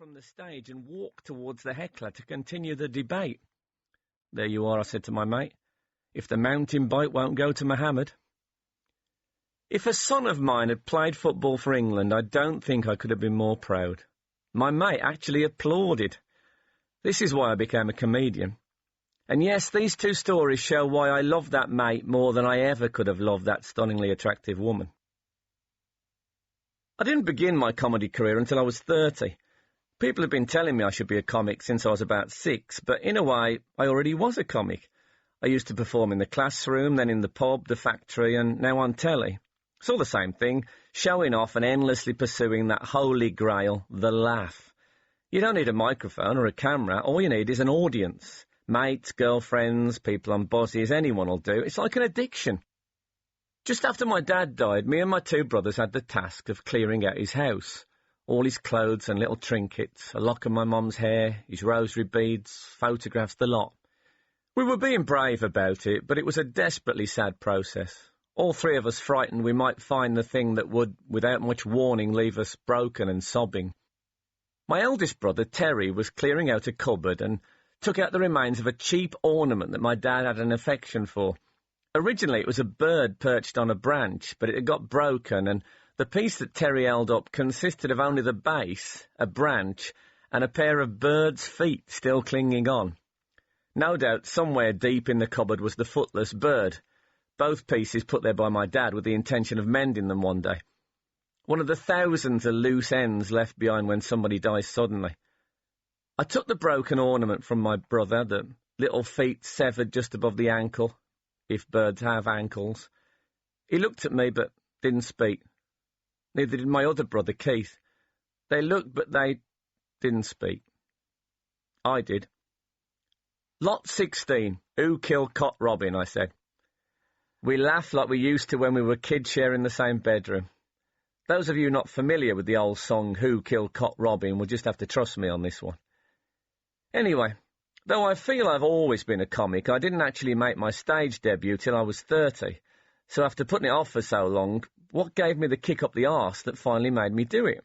from the stage and walked towards the heckler to continue the debate. "There you are," I said to my mate. "If the mountain bike won't go to Mohammed." If a son of mine had played football for England, I don't think I could have been more proud. My mate actually applauded. This is why I became a comedian. And yes, these two stories show why I love that mate more than I ever could have loved that stunningly attractive woman. I didn't begin my comedy career until I was 30. People have been telling me I should be a comic since I was about 6, but in a way, I already was a comic. I used to perform in the classroom, then in the pub, the factory, and now on telly. It's all the same thing, showing off and endlessly pursuing that holy grail, the laugh. You don't need a microphone or a camera, all you need is an audience. Mates, girlfriends, people on buses, anyone will do. It's like an addiction. Just after my dad died, me and my two brothers had the task of clearing out his house. All his clothes and little trinkets, a lock of my mum's hair, his rosary beads, photographs, the lot. We were being brave about it, but it was a desperately sad process. All three of us frightened we might find the thing that would, without much warning, leave us broken and sobbing. My eldest brother, Terry, was clearing out a cupboard and took out the remains of a cheap ornament that my dad had an affection for. Originally it was a bird perched on a branch, but it had got broken, and the piece that Terry held up consisted of only the base, a branch, and a pair of bird's feet still clinging on. No doubt somewhere deep in the cupboard was the footless bird, both pieces put there by my dad with the intention of mending them one day. One of the thousands of loose ends left behind when somebody dies suddenly. I took the broken ornament from my brother, the little feet severed just above the ankle, if birds have ankles. He looked at me but didn't speak. Neither did my other brother, Keith. They looked, but they didn't speak. I did. "Lot 16, who killed Cot Robin?" I said. We laughed like we used to when we were kids sharing the same bedroom. Those of you not familiar with the old song, Who Killed Cot Robin, will just have to trust me on this one. Anyway, though I feel I've always been a comic, I didn't actually make my stage debut till I was 30. So after putting it off for so long, what gave me the kick up the arse that finally made me do it?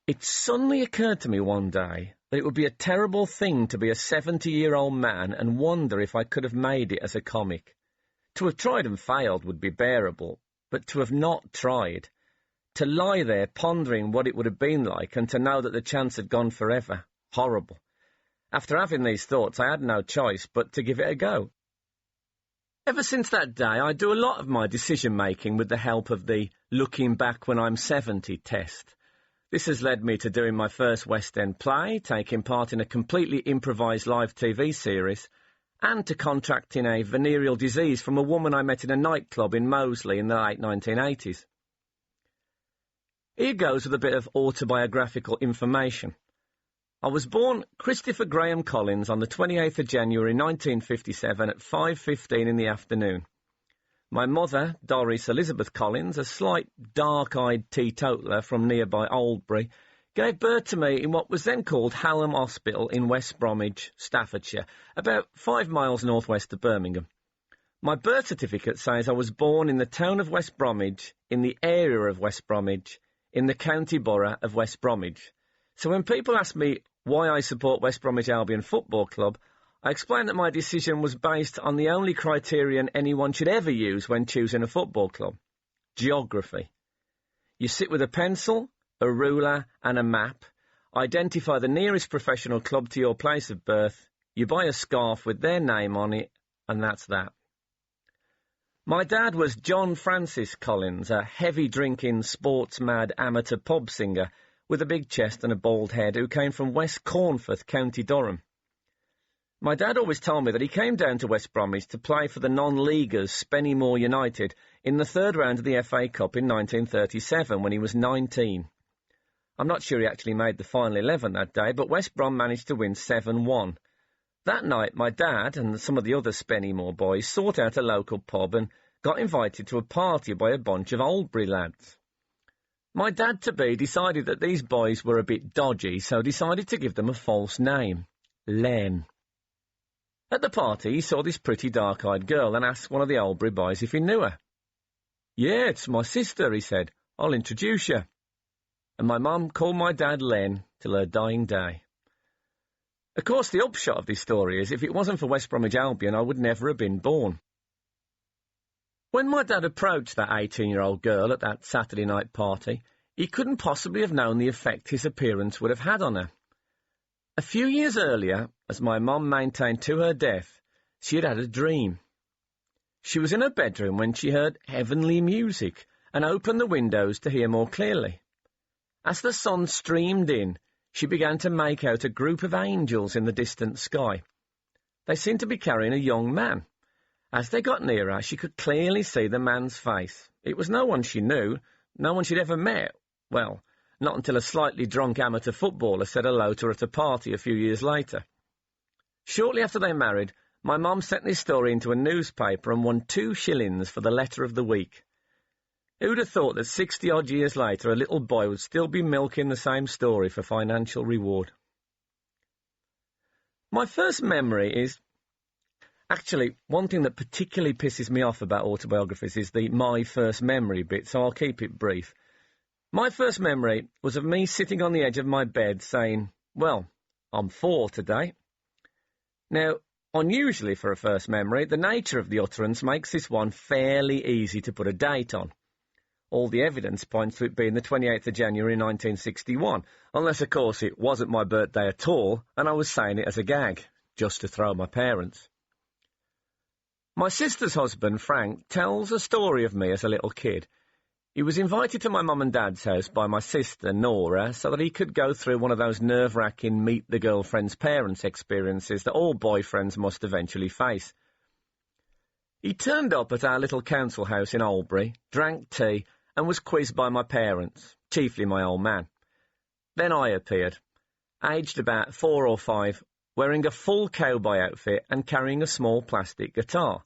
It suddenly occurred to me one day that it would be a terrible thing to be a 70-year-old man and wonder if I could have made it as a comic. To have tried and failed would be bearable, but to have not tried, to lie there pondering what it would have been like and to know that the chance had gone forever, horrible. After having these thoughts, I had no choice but to give it a go. Ever since that day, I do a lot of my decision-making with the help of the looking back when I'm 70 test. This has led me to doing my first West End play, taking part in a completely improvised live TV series, and to contracting a venereal disease from a woman I met in a nightclub in Moseley in the late 1980s. Here goes with a bit of autobiographical information. I was born Christopher Graham Collins on the 28th of January 1957 at 5:15 in the afternoon. My mother, Doris Elizabeth Collins, a slight dark-eyed teetotaler from nearby Oldbury, gave birth to me in what was then called Hallam Hospital in West Bromwich, Staffordshire, about 5 miles northwest of Birmingham. My birth certificate says I was born in the town of West Bromwich, in the area of West Bromwich, in the county borough of West Bromwich. So when people ask me why I support West Bromwich Albion Football Club, I explain that my decision was based on the only criterion anyone should ever use when choosing a football club: geography. You sit with a pencil, a ruler and a map, identify the nearest professional club to your place of birth, you buy a scarf with their name on it, and that's that. My dad was John Francis Collins, a heavy-drinking, sports-mad amateur pub singer with a big chest and a bald head who came from West Cornforth, County Durham. My dad always told me that he came down to West Bromwich to play for the non-leaguers Spennymoor United in the third round of the FA Cup in 1937 when he was 19. I'm not sure he actually made the final 11 that day, but West Brom managed to win 7-1. That night, my dad and some of the other Spennymoor boys sought out a local pub and got invited to a party by a bunch of Oldbury lads. My dad-to-be decided that these boys were a bit dodgy, so decided to give them a false name, Len. At the party, he saw this pretty dark-eyed girl and asked one of the Oldbury boys if he knew her. "Yeah, it's my sister," he said. "I'll introduce you." And my mum called my dad Len, till her dying day. Of course, the upshot of this story is if it wasn't for West Bromwich Albion, I would never have been born. When my dad approached that 18-year-old girl at that Saturday night party, he couldn't possibly have known the effect his appearance would have had on her. A few years earlier, as my mum maintained to her death, she had had a dream. She was in her bedroom when she heard heavenly music and opened the windows to hear more clearly. As the sun streamed in, she began to make out a group of angels in the distant sky. They seemed to be carrying a young man. As they got nearer, she could clearly see the man's face. It was no one she knew, no one she'd ever met. Well, not until a slightly drunk amateur footballer said hello to her at a party a few years later. Shortly after they married, my mum sent this story into a newspaper and won 2 shillings for the letter of the week. Who'd have thought that 60-odd years later a little boy would still be milking the same story for financial reward? My first memory is... Actually, one thing that particularly pisses me off about autobiographies is the my first memory bit, so I'll keep it brief. My first memory was of me sitting on the edge of my bed saying, well, I'm 4 today. Now, unusually for a first memory, the nature of the utterance makes this one fairly easy to put a date on. All the evidence points to it being the 28th of January 1961, unless, of course, it wasn't my birthday at all, and I was saying it as a gag, just to throw my parents. My sister's husband, Frank, tells a story of me as a little kid. He was invited to my mum and dad's house by my sister, Nora, so that he could go through one of those nerve-wracking meet-the-girlfriend's parents experiences that all boyfriends must eventually face. He turned up at our little council house in Albury, drank tea, and was quizzed by my parents, chiefly my old man. Then I appeared, aged about 4 or 5, wearing a full cowboy outfit and carrying a small plastic guitar.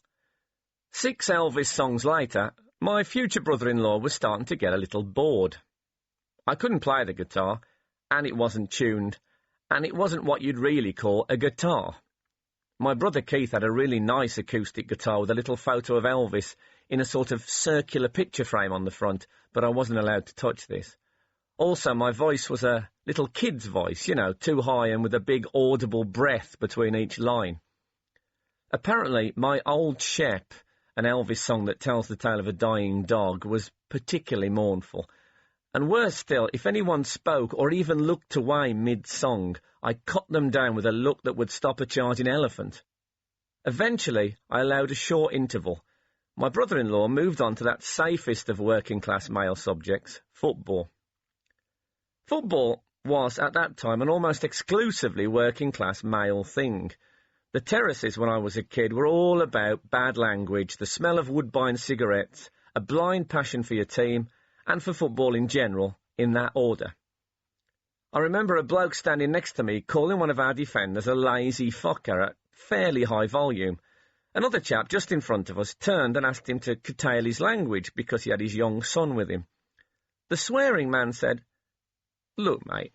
6 Elvis songs later, my future brother-in-law was starting to get a little bored. I couldn't play the guitar, and it wasn't tuned, and it wasn't what you'd really call a guitar. My brother Keith had a really nice acoustic guitar with a little photo of Elvis in a sort of circular picture frame on the front, but I wasn't allowed to touch this. Also, my voice was a little kid's voice, you know, too high and with a big audible breath between each line. Apparently, my Old Shep, an Elvis song that tells the tale of a dying dog, was particularly mournful. And worse still, if anyone spoke or even looked away mid-song, I cut them down with a look that would stop a charging elephant. Eventually, I allowed a short interval. My brother-in-law moved on to that safest of working-class male subjects, football. Football was, at that time, an almost exclusively working-class male thing. The terraces, when I was a kid, were all about bad language, the smell of Woodbine cigarettes, a blind passion for your team, and for football in general, in that order. I remember a bloke standing next to me calling one of our defenders a lazy fucker at fairly high volume. Another chap just in front of us turned and asked him to curtail his language because he had his young son with him. The swearing man said, "Look, mate,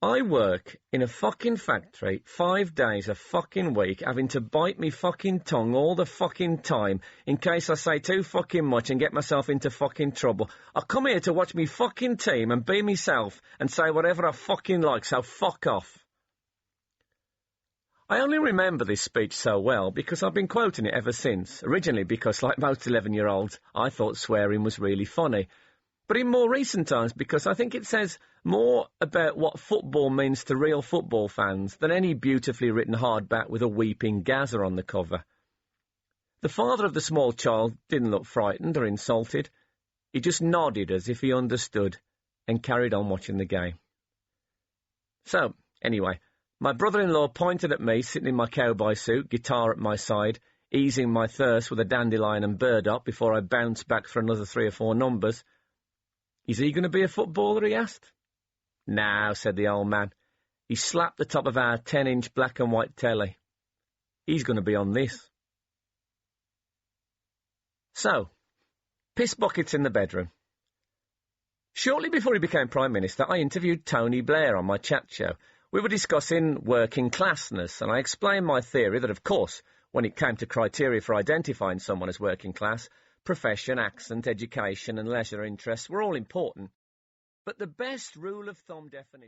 I work in a fucking factory 5 days a fucking week having to bite me fucking tongue all the fucking time in case I say too fucking much and get myself into fucking trouble. I come here to watch me fucking team and be myself and say whatever I fucking like, so fuck off." I only remember this speech so well because I've been quoting it ever since, originally because, like most 11-year-olds, I thought swearing was really funny, but in more recent times because I think it says more about what football means to real football fans than any beautifully written hardback with a weeping Gaza on the cover. The father of the small child didn't look frightened or insulted. He just nodded as if he understood and carried on watching the game. So, anyway, my brother-in-law pointed at me, sitting in my cowboy suit, guitar at my side, easing my thirst with a dandelion and burdock before I bounced back for another 3 or 4 numbers. "Is he going to be a footballer?" he asked. "No," said the old man. He slapped the top of our 10-inch black and white telly. "He's going to be on this." So, piss buckets in the bedroom. Shortly before he became Prime Minister, I interviewed Tony Blair on my chat show. We were discussing working classness, and I explained my theory that, of course, when it came to criteria for identifying someone as working class, profession, accent, education and leisure interests were all important. But the best rule of thumb definition